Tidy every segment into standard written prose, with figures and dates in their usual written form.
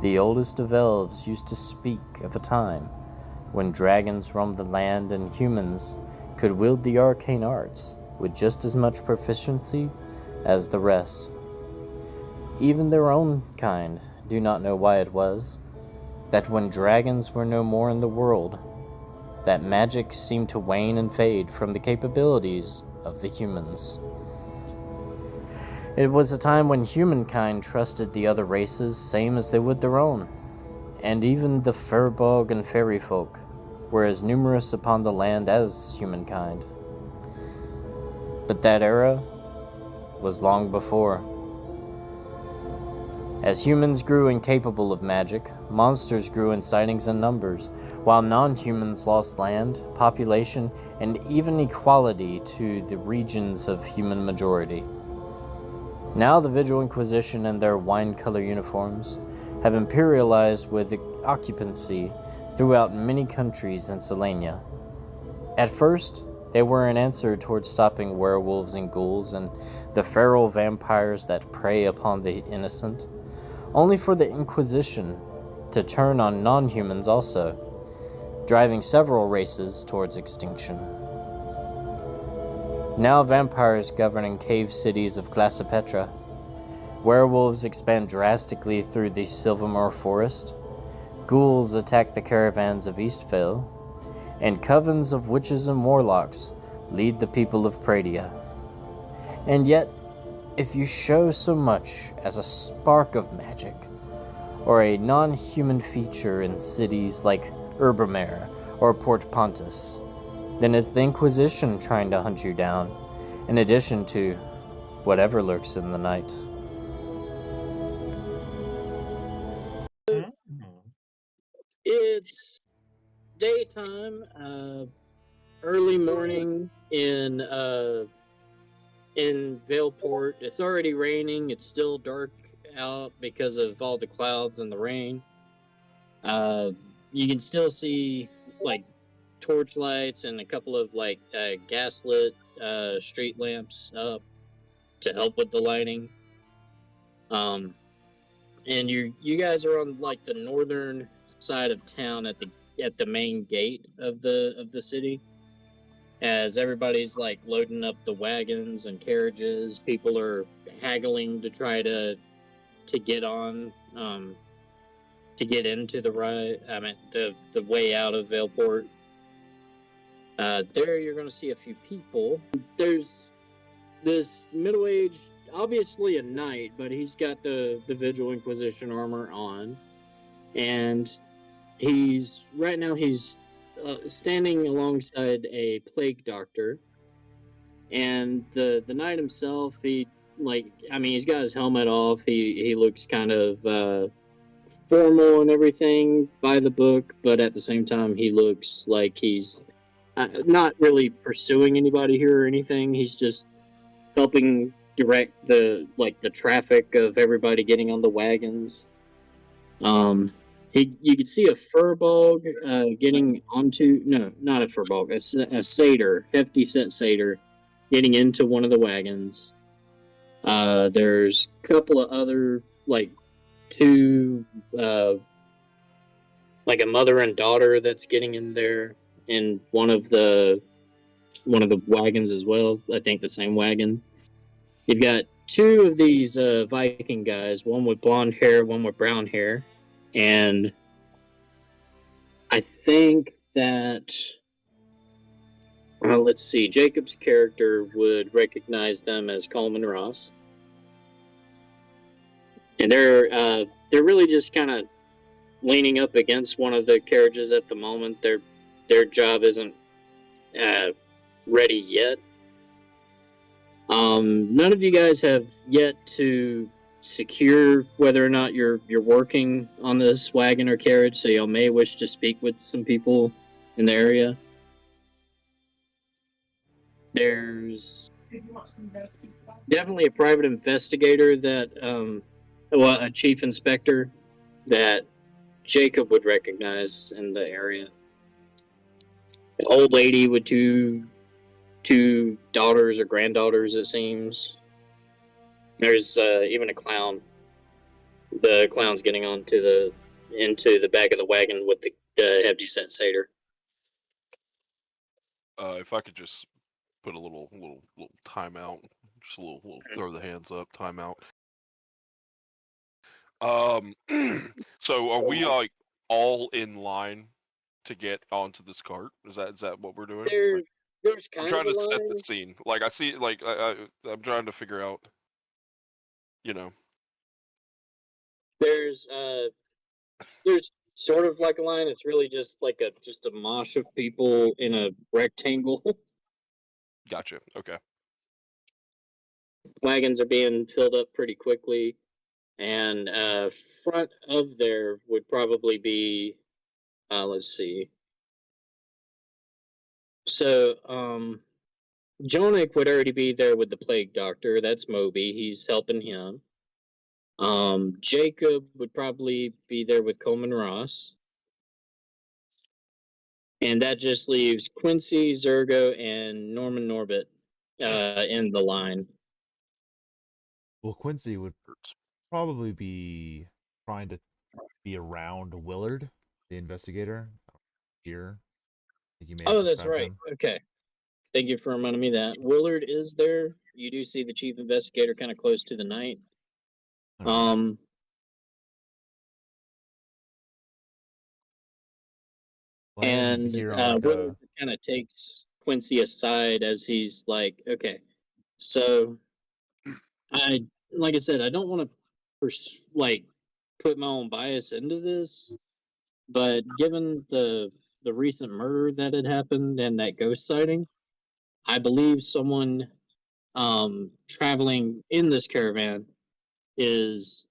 The oldest of elves used to speak of a time when dragons roamed the land and humans could wield the arcane arts with just as much proficiency as the rest. Even their own kind do not know why it was that when dragons were no more in the world, that magic seemed to wane and fade from the capabilities of the humans. It was a time when humankind trusted the other races same as they would their own, and even the Firbolg and fairy folk were as numerous upon the land as humankind. But that era was long before. As humans grew incapable of magic, monsters grew in sightings and numbers, while non-humans lost land, population, and even equality to the regions of human majority. Now the Vigil Inquisition and their wine-color uniforms have imperialized with occupancy throughout many countries in Selenia. At first, they were an answer towards stopping werewolves and ghouls and the feral vampires that prey upon the innocent, only for the Inquisition to turn on non-humans also, driving several races towards extinction. Now vampires governing cave cities of Classipetra, werewolves expand drastically through the Silvermoor forest, ghouls attack the caravans of Eastvale, and covens of witches and warlocks lead the people of Pradia. And yet, if you show so much as a spark of magic, or a non-human feature in cities like Urbermare or Port Pontus, then it's the Inquisition trying to hunt you down, in addition to whatever lurks in the night. It's daytime, early morning in Valeport. It's already raining. It's still dark out because of all the clouds and the rain. You can still see like torch lights and a couple of like gaslit street lamps up to help with the lighting. And you guys are on like the northern side of town at the main gate of the city. As everybody's like loading up the wagons and carriages, people are haggling to try to get on to get into the ride. I mean the way out of Valeport. There you're going to see a few people. There's this middle-aged, obviously a knight, but he's got the Vigil Inquisition armor on, and he's standing alongside a plague doctor, and the knight himself, he's got his helmet off. He looks kind of formal and everything by the book, but at the same time he looks like he's not really pursuing anybody here or anything. He's just helping direct the traffic of everybody getting on the wagons. You could see a furbog getting onto, no, not a furbog, a satyr, hefty set satyr, getting into one of the wagons. There's a couple of other two like a mother and daughter that's getting in there in one of the wagons as well. I think the same wagon. You've got two of these Viking guys, one with blonde hair, one with brown hair, and I think that let's see, Jacob's character would recognize them as Coleman Ross, and they're really just kind of leaning up against one of the carriages at the moment. Their job isn't ready yet. None of you guys have yet to secure whether or not you're working on this wagon or carriage, so y'all may wish to speak with some people in the area. There's definitely a private investigator that a chief inspector that Jacob would recognize in the area. An old lady with two daughters or granddaughters, it seems. There's even a clown. The clown's getting into the back of the wagon with the heavy set satyr. If I could just put a little timeout, just a little throw the hands up timeout. So are we like all in line to get onto this cart? Is that what we're doing? There's I'm kind of trying a to set the line. scene. Like I see, like I'm trying to figure out, you know. There's sort of like a line. It's really just like a mosh of people in a rectangle. Gotcha. Okay. Wagons are being filled up pretty quickly, and front of there would probably be let's see. So Jonik would already be there with the plague doctor. That's Moby. He's helping him. Jacob would probably be there with Coleman Ross. And that just leaves Quincy, Zergo, and Norman Norbit in the line. Well, Quincy would probably be trying to be around Willard, the investigator. Here, I think you may have Oh, that's described right. him. Okay. Thank you for reminding me that. Willard is there. You do see the chief investigator kind of close to the night. All right. Well, and And here on like Willard a kind of takes Quincy aside as he's like, okay, so like I said, I don't want to put my own bias into this, but given the recent murder that had happened and that ghost sighting, I believe someone traveling in this caravan is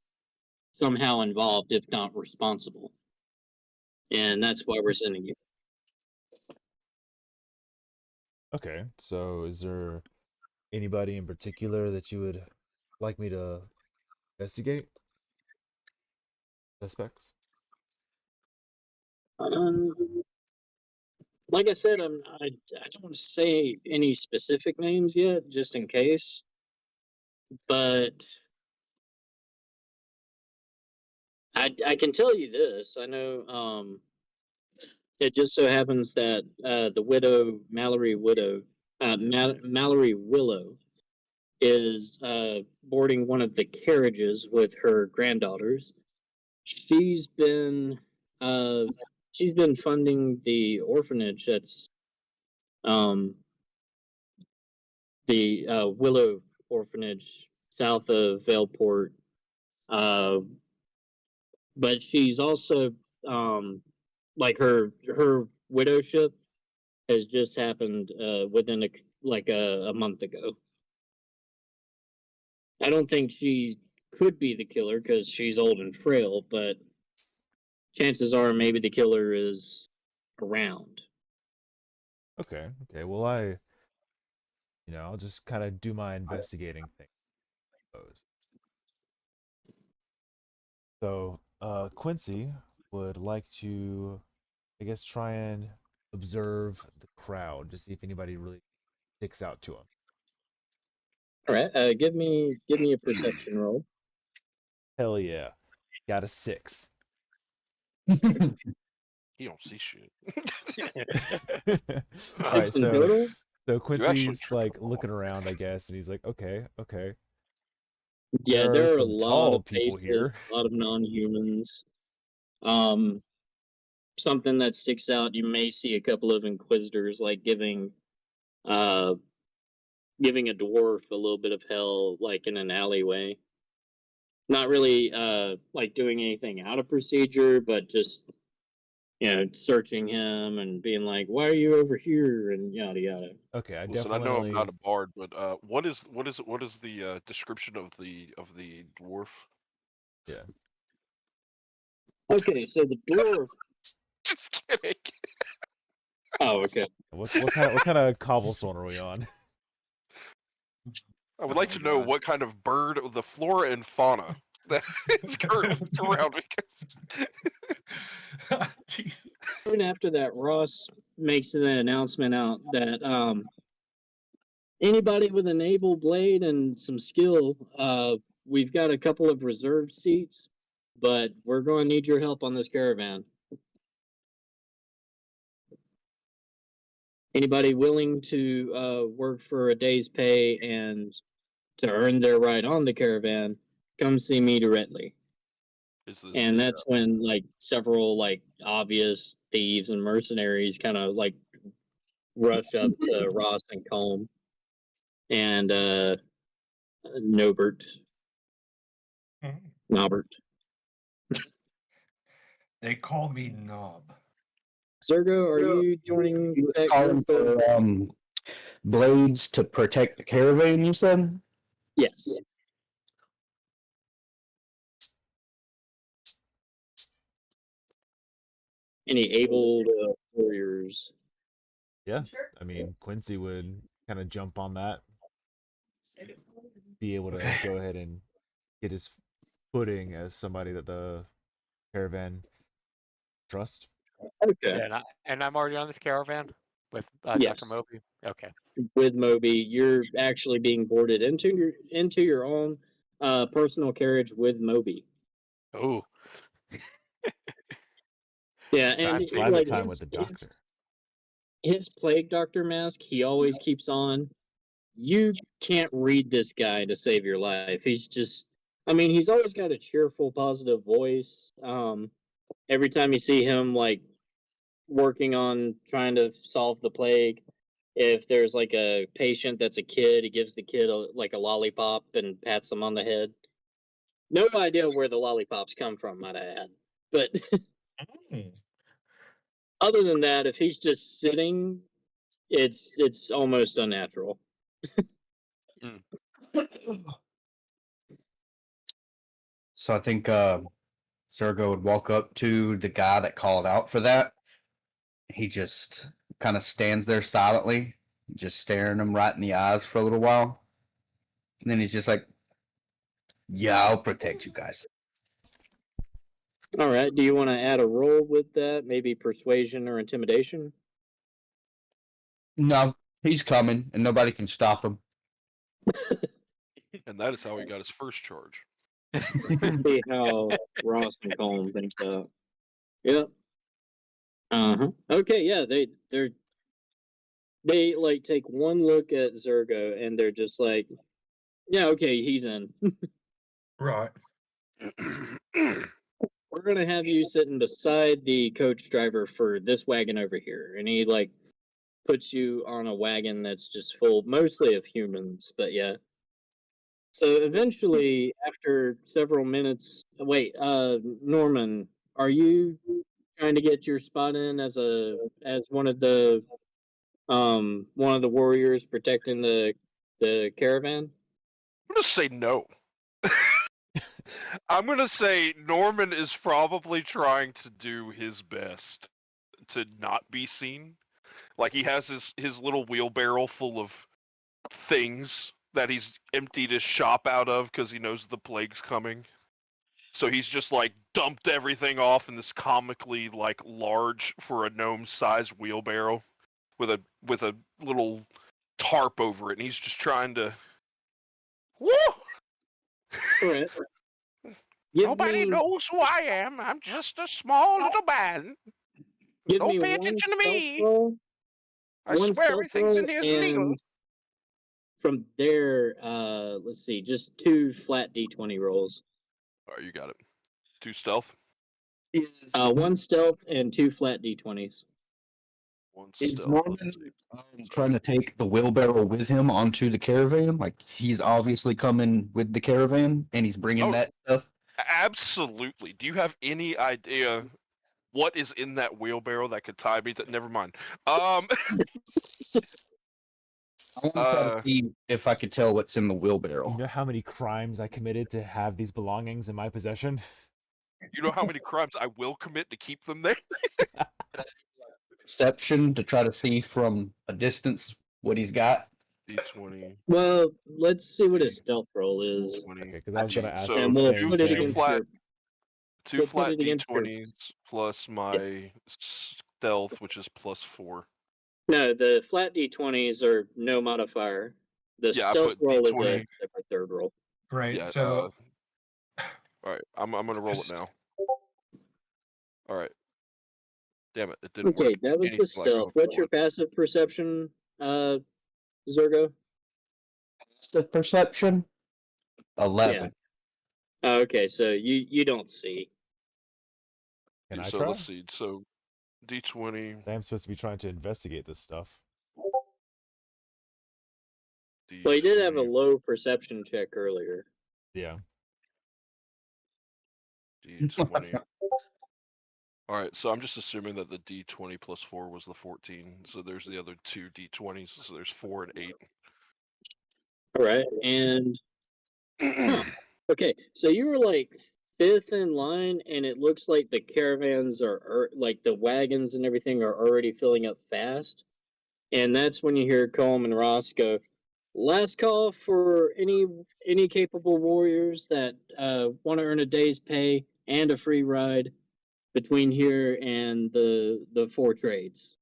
somehow involved, if not responsible, and that's why we're sending you. okay. So, is there anybody in particular that you would like me to investigate? Suspects? Um, like I said, I don't want to say any specific names yet, just in case. But I can tell you this. I know it just so happens that the widow Mallory Willow is boarding one of the carriages with her granddaughters. She's been uh, she's been funding the orphanage that's um, the Willow Orphanage south of Vailport. Uh, but she's also like her widowship has just happened within a month ago. I don't think she could be the killer because she's old and frail, but chances are maybe the killer is around. Okay. Okay. Well, I'll just kind of do my investigating thing. I suppose. So, Quincy would like to, I guess, try and observe the crowd to see if anybody really sticks out to him. All right, give me a perception roll. Hell yeah. Got a 6. You don't see shit. All right, 6 in total. so You actually Quincy's tripped like the ball. looking around, I guess, and he's like, okay, okay. Yeah, There are there are a some lot tall of people faces, here. a lot of non-humans. Um, Something that sticks out. You may see a couple of inquisitors like uh giving a dwarf a little bit of hell, like in an alleyway. Not really like doing anything out of procedure, but just searching him and being like, "Why are you over here?" and yada yada. Okay, I Listen, I know I'm not definitely a bard, but what is the description of the dwarf? yeah. Okay, so the dwarf. Just kidding. Oh, okay. What kind of cobblestone are we on? I would Oh like my to know God. what kind of bird, the flora and fauna that is currently surrounding us. Jesus. Soon after that, Ross makes an announcement out that anybody with an able blade and some skill, we've got a couple of reserved seats. but we're going to need your help on this caravan. Anybody willing to work for a day's pay and to earn their ride on the caravan, come see me directly. Is this And that's when like several like obvious thieves and mercenaries kind of like rush up to Ross and Colm and Nobert. Nobert. They call me Knob. Zergo, are you joining that Calling group? for blades to protect the caravan, you said? Yes. Any able warriors? Yeah, I mean, Quincy would kind of jump on that, be able to Okay. go ahead and get his footing as somebody that the caravan trust. Okay. Yeah, and I'm already on this caravan with Yes. Dr. Moby. Okay. With Moby, you're actually being boarded into your own personal carriage with Moby. Ooh. Yeah, That's and private like time with the doctor. his plague doctor mask, he always keeps on. You can't read this guy to save your life. He's just, I mean, he's always got a cheerful, positive voice. Every time you see him, like working on trying to solve the plague, if there's like a patient that's a kid, he gives the kid like a lollipop and pats them on the head. No idea where the lollipops come from, might I add. But other than that, if he's just sitting, it's almost unnatural. So I think Sergo would walk up to the guy that called out for that. He just kind of stands there silently, just staring him right in the eyes for a little while. And then he's just like, "Yeah, I'll protect you guys." All right. Do you want to add a roll with that? Maybe persuasion or intimidation? No, he's coming, and nobody can stop him. And that is how he got his first charge. See how Ross and Colm think that. Yep. Okay. Yeah. They like take one look at Zergo and they're just like, yeah. Okay. He's in. Right. We're gonna have you sitting beside the coach driver for this wagon over here, and he like puts you on a wagon that's just full mostly of humans. But yeah. So eventually, after several minutes, wait, Norman, are you trying to get your spot in as one of the warriors protecting the caravan? I'm gonna say no. I'm gonna say Norman is probably trying to do his best to not be seen. Like he has his little wheelbarrow full of things that he's emptied his shop out of because he knows the plague's coming. So he's just like dumped everything off in this comically like large for a gnome-sized wheelbarrow with a little tarp over it, and he's just trying to. Woo! All right. Give Nobody me, knows who I am. I'm just a small little man. give Don't me pay one attention to stealth me. roll. I One swear stealth everything's roll, in here is legal. and from there, let's see, just 2 flat d20 rolls. Alright, you got it. 2 stealth. One stealth and 2 flat d20s. 1 Is stealth. Norman trying to take the wheelbarrow with him onto the caravan? Like he's obviously coming with the caravan, and he's bringing Oh. that stuff. Absolutely. Do you have any idea what is in that wheelbarrow that could tie me to? Never mind. I want to try to see if I could tell what's in the wheelbarrow. You know how many crimes I committed to have these belongings in my possession? You know how many crimes I will commit to keep them there? Perception to try to see from a distance what he's got. D20. Well, let's see what his stealth roll is. 20. Okay, because I was gonna ask So, the And we'll same put it thing. against flat- your. 2 We'll put flat it against your- D20s plus my stealth, which is +4. No, the flat d20s are no modifier. The Yeah, I stealth put roll is a D20. separate third roll. Right. Yeah, So All right, I'm gonna roll it Just- now. All right. Damn it! It didn't Okay, work. that was anything the like I stealth. hoped What's it your would. passive perception, Zergo? The perception 11. Okay, so you don't see. Can I So try? let's see. So D20, I'm supposed to be trying to investigate this stuff. Well, he did have a D20, low perception check earlier. Yeah. D20. All right, so I'm just assuming that the D20 plus 4 was the 14. So there's the other two D20s. So there's 4 and 8. All right, and okay, so you were like fifth in line, and it looks like the caravans are like the wagons and everything are already filling up fast. And that's when you hear Colm and Ross go, "Last call for any capable warriors that want to earn a day's pay and a free ride between here and the four trades."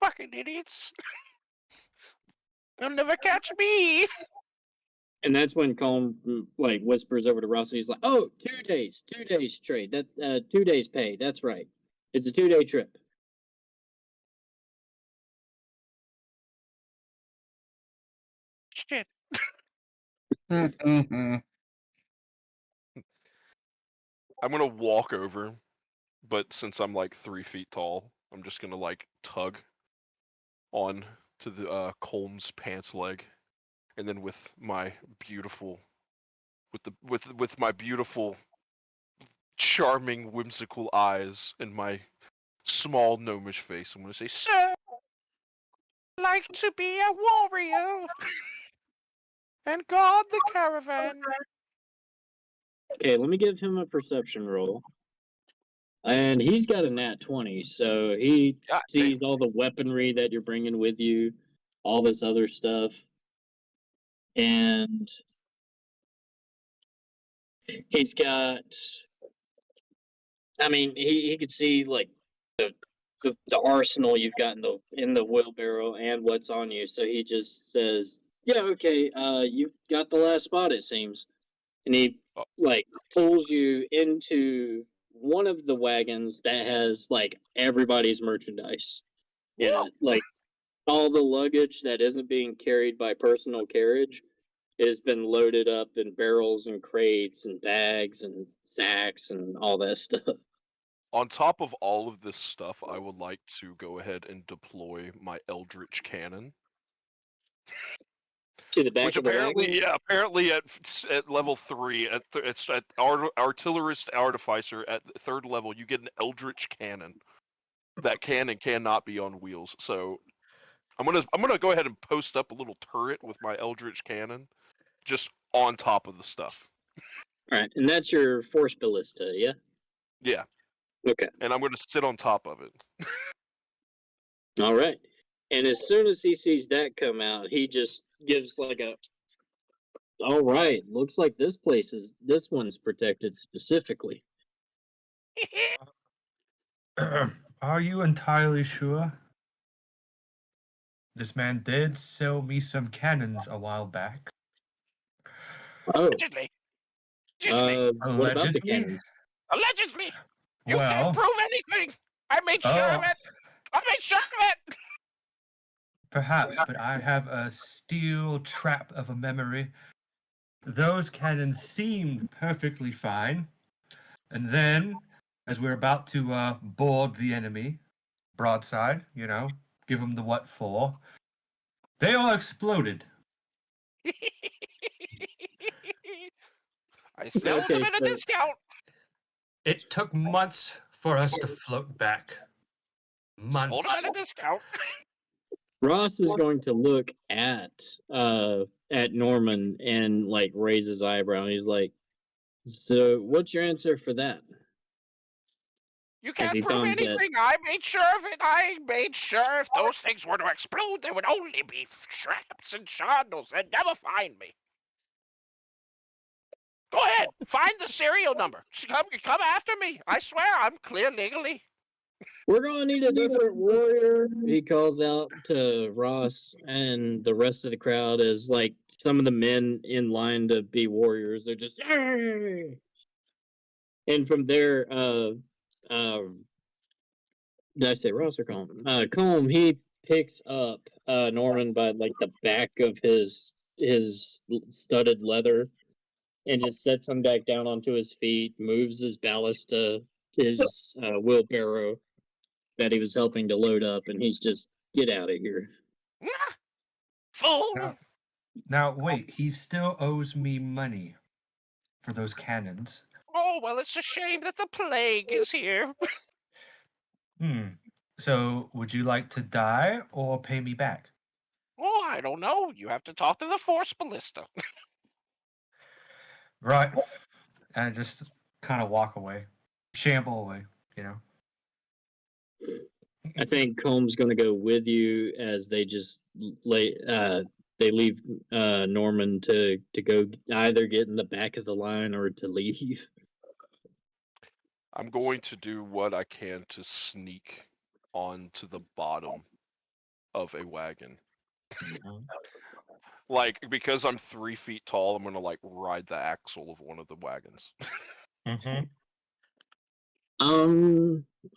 Fucking idiots. They'll never catch me. And that's when Colm like whispers over to Ross, and he's like, "Oh, 2 days trade. That 2 days pay. That's right. It's a 2-day trip." Shit. I'm gonna walk over, but since I'm like 3 feet tall, I'm just gonna like tug on to the Colm's pants leg, and then with my beautiful, with my beautiful, charming, whimsical eyes and my small gnomish face, I'm gonna say, "Sir, I'd like to be a warrior and guard the caravan." Okay, let me give him a perception roll. And he's got a nat 20, so he God sees damn. all the weaponry that you're bringing with you, all this other stuff. And he's got, I mean, he could see like the arsenal you've got in the wheelbarrow and what's on you. So he just says, "Yeah, okay, you got the last spot, it seems." And he Oh. like pulls you into one of the wagons that has like everybody's merchandise in it. Like all the luggage that isn't being carried by personal carriage has been loaded up in barrels and crates and bags and sacks and all that stuff. On top of all of this stuff, I would like to go ahead and deploy my Eldritch Cannon. To the back Which of the apparently, wagon. apparently at level 3, it's at Artillerist Artificer at the 3rd level, you get an Eldritch Cannon. That cannon cannot be on wheels. So I'm gonna go ahead and post up a little turret with my Eldritch Cannon, just on top of the stuff. All right, and that's your force ballista, yeah? Yeah, Okay. and I'm gonna sit on top of it. All right. And as soon as he sees that come out, he just gives like a, "All right, looks like this one's protected specifically." Are you entirely sure? This man did sell me some cannons a while back. Oh, Allegedly. Allegedly. what about the Allegedly? cannons? Allegedly. You Well, can't prove anything. I made sure of oh, it. I made sure of it. perhaps, but I have a steel trap of a memory. Those cannons seemed perfectly fine. And then, as we're about to board the enemy, broadside, give them the what for, they all exploded. I sold them Okay, at a so discount. It took months for us to float back. Sold Months. at a discount. Ross is going to look at Norman and like raise his eyebrow. He's like, "So what's your answer for that?" You As can't he prove thumbs at anything. I made sure of it. I made sure if those things were to explode, there would only be traps and shandles. They'd never find me. Go ahead. Find the serial number. Come after me. I swear I'm clear legally. We're gonna need a different warrior. He calls out to Ross and the rest of the crowd as like some of the men in line to be warriors. They're just, "Hey!" And from there, did I say Ross or Colm? Colm, he picks up Norman by like the back of his studded leather and just sets him back down onto his feet, moves his ballast to his wheelbarrow that he was helping to load up, and he's just, get out of here. Fool! Now, now wait, he still owes me money for those cannons. Oh, well, it's a shame that the plague is here. So, would you like to die or pay me back? Oh, I don't know. You have to talk to the Force Ballista. Right. And I just kind of walk away, shamble away, you know. I think Combs going to go with you as they just they leave Norman to go either get in the back of the line or to leave. I'm going to do what I can to sneak onto the bottom of a wagon. Like, because I'm 3 feet tall, I'm gonna like ride the axle of one of the wagons. Mm-hmm.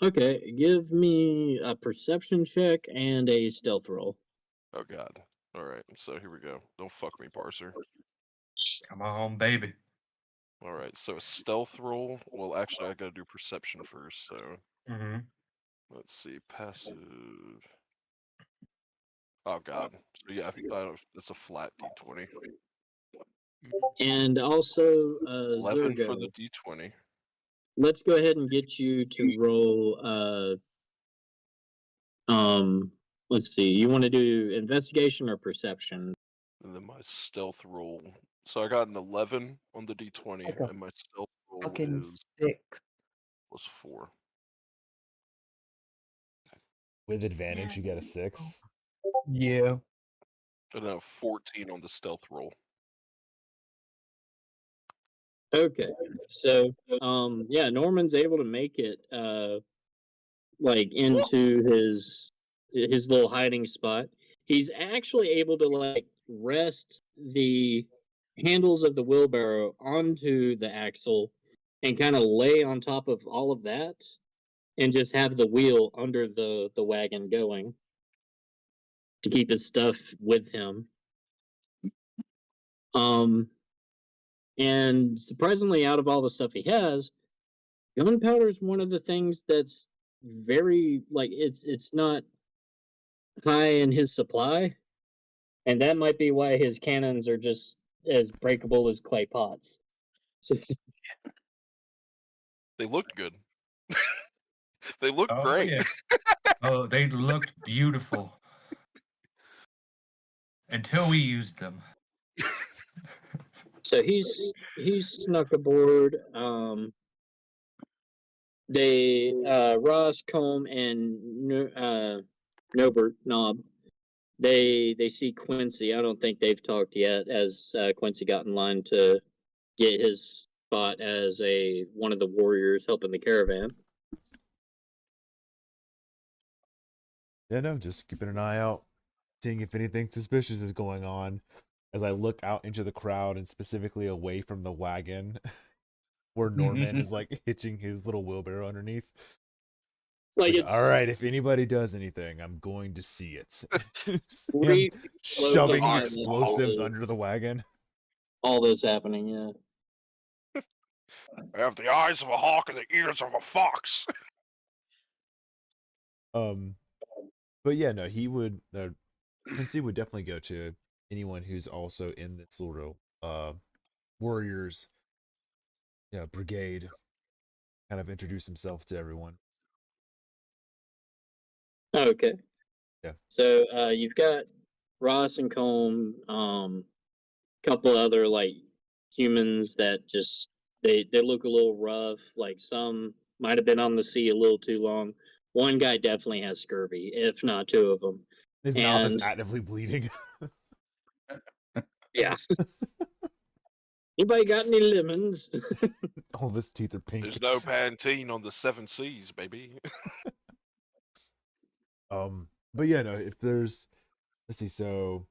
Okay, give me a perception check and a stealth roll. Oh god. Alright, so here we go. Don't fuck me, parser. Come on, baby. Alright, so a stealth roll. Well, actually, I gotta do perception first, so Mm-hmm. let's see. Passive. Oh god. So yeah, it's a flat d20. And also, 11 for the Zergo, d20. let's go ahead and get you to roll. Let's see. You want to do investigation or perception? And then my stealth roll. So I got an 11 on the d20, Like a and my stealth roll fucking is stick. +4. With advantage, you get a 6. Yeah. And then a 14 on the stealth roll. Okay. So, yeah, Norman's able to make it, like into his little hiding spot. He's actually able to like rest the handles of the wheelbarrow onto the axle and kind of lay on top of all of that and just have the wheel under the wagon going to keep his stuff with him. And surprisingly, out of all the stuff he has, gunpowder is one of the things that's very like it's not high in his supply, and that might be why his cannons are just as breakable as clay pots. So They looked good. They looked Oh, great. yeah. Oh, they looked beautiful. Until we used them. so he's snuck aboard. They Ross, Combe, and Nobert Knob. They see Quincy. I don't think they've talked yet, as Quincy got in line to get his spot as one of the warriors helping the caravan. Yeah, no, just keeping an eye out, seeing if anything suspicious is going on. As I look out into the crowd and specifically away from the wagon where Norman is like hitching his little wheelbarrow underneath. Like Like, it's all right, if anybody does anything, I'm going to see it. Him three low shoving behind explosives under the wagon. all this happening. Yeah. I have the eyes of a hawk and the ears of a fox. But yeah, no, he would. Quincy would definitely go to anyone who's also in this little warriors, brigade. Kind of introduce himself to everyone. Okay. Yeah. So you've got Ross and Combe, couple other like humans that just they look a little rough. Like some might have been on the sea a little too long. One guy definitely has scurvy, if not two of them. His mouth is actively bleeding. Yeah. Anybody got any lemons? All of his teeth are pink. There's no Pantene on the 7 Seas, baby. But yeah, no, if there's, let's see, so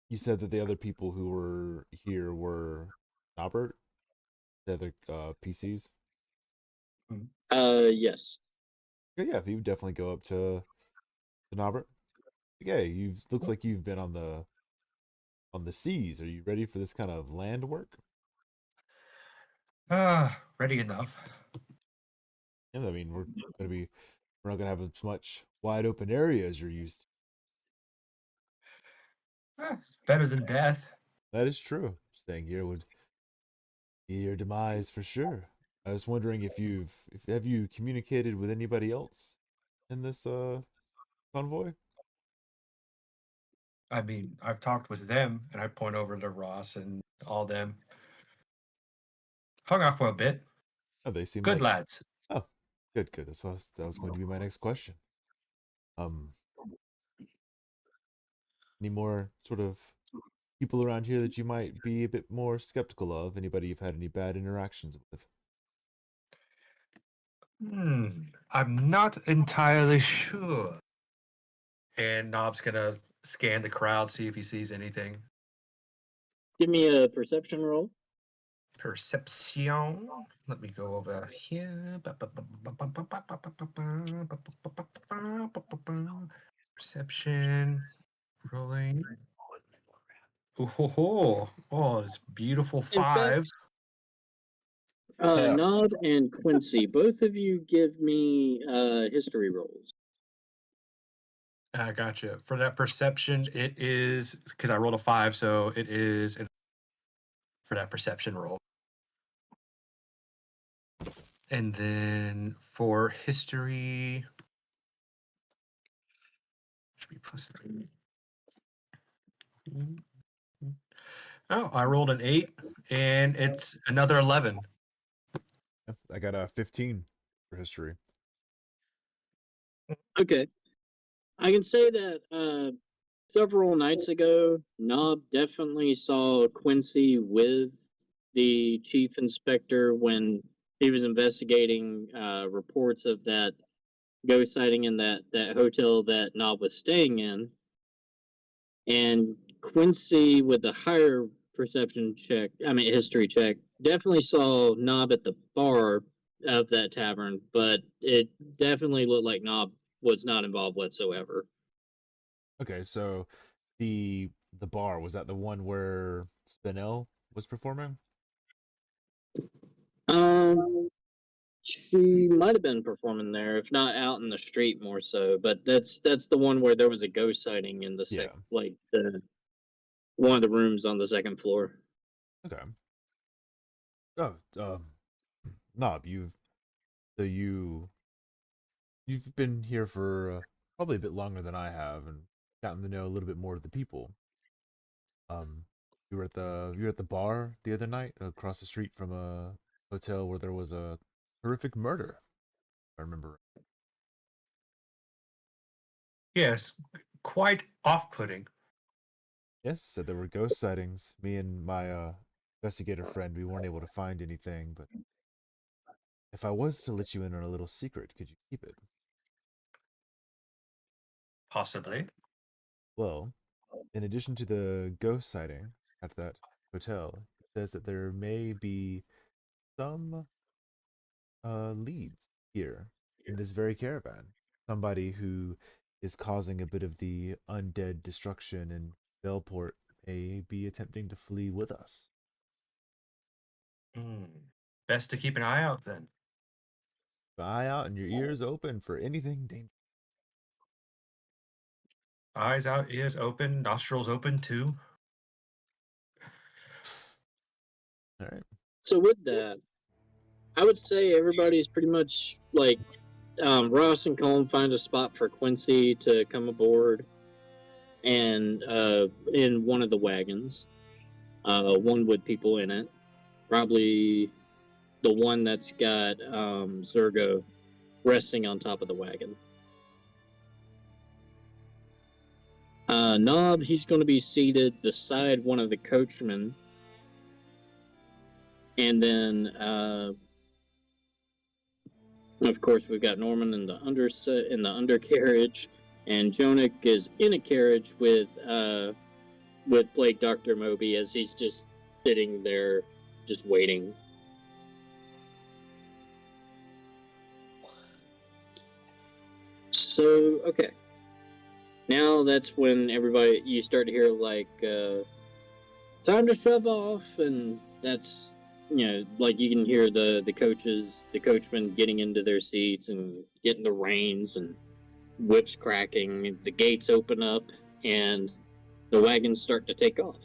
you said that the other people who were here were Norbert, the other PCs. Yes. Yeah, you would definitely go up to Norbert. Yeah, you've looks like you've been on the seas. Are you ready for this kind of land work? Ready enough. Yeah, I mean we're not gonna have as much wide open area as you're used to. Better than death. That is true. Staying here would be your demise for sure. I was wondering if have you communicated with anybody else in this convoy? I mean, I've talked with them, and I point over to Ross and all them. Hung out for a bit. Oh, they seem Good like lads. oh, good, good. That was going to be my next question. Um, any more sort of people around here that you might be a bit more skeptical of? Anybody you've had any bad interactions with? I'm not entirely sure. And Knob's gonna scan the crowd, see if he sees anything. Give me a perception roll. Perception. Let me go over here. Perception. Rolling. Oh, oh, this beautiful In fact, 5. Yeah. Nod and Quincy, both of you give me history rolls. I gotcha. For that perception, it is because I rolled a 5, so it is for that perception roll. And then for history, should be +3. Oh, I rolled an 8, and it's another 11. Yeah, I got a 15 for history. Okay. I can say that several nights ago, Nob definitely saw Quincy with the chief inspector when he was investigating reports of that ghost sighting in that hotel that Nob was staying in. And Quincy, with a higher history check, definitely saw Nob at the bar of that tavern, but it definitely looked like Nob was not involved whatsoever. Okay, so the bar was that the one where Spinell was performing? Um, she might have been performing there, if not out in the street more so. But that's the one where there was a ghost sighting in the Yeah. the one of the rooms on the second floor. Okay. Oh, Knob, so you've been here for probably a bit longer than I have, and gotten to know a little bit more of the people. Um, you were at the bar the other night across the street from a hotel where there was a horrific murder. If I remember. Yes, quite off-putting. Yes, said there were ghost sightings. Me and my investigator friend, we weren't able to find anything, but if I was to let you in on a little secret, could you keep it? Possibly. Well, in addition to the ghost sighting at that hotel, it says that there may be some leads here in this very caravan. Somebody who is causing a bit of the undead destruction in Belport may be attempting to flee with us. Best to keep an eye out then. Eye out and your ears open for anything dangerous. Eyes out, ears open, nostrils open too. All right. So with that, I would say everybody's pretty much like Ross and Colm find a spot for Quincy to come aboard, and in one of the wagons, one with people in it, probably the one that's got Zergo resting on top of the wagon. Nob, he's going to be seated beside one of the coachmen, and then Of course, we've got Norman in the undercarriage, and Jonik is in a carriage with Blake Dr. Moby as he's just sitting there, just waiting. So, okay. Now that's when you start to hear like, time to shove off, and that's, like you can hear the coachmen getting into their seats and getting the reins and whips cracking, the gates open up, and the wagons start to take off.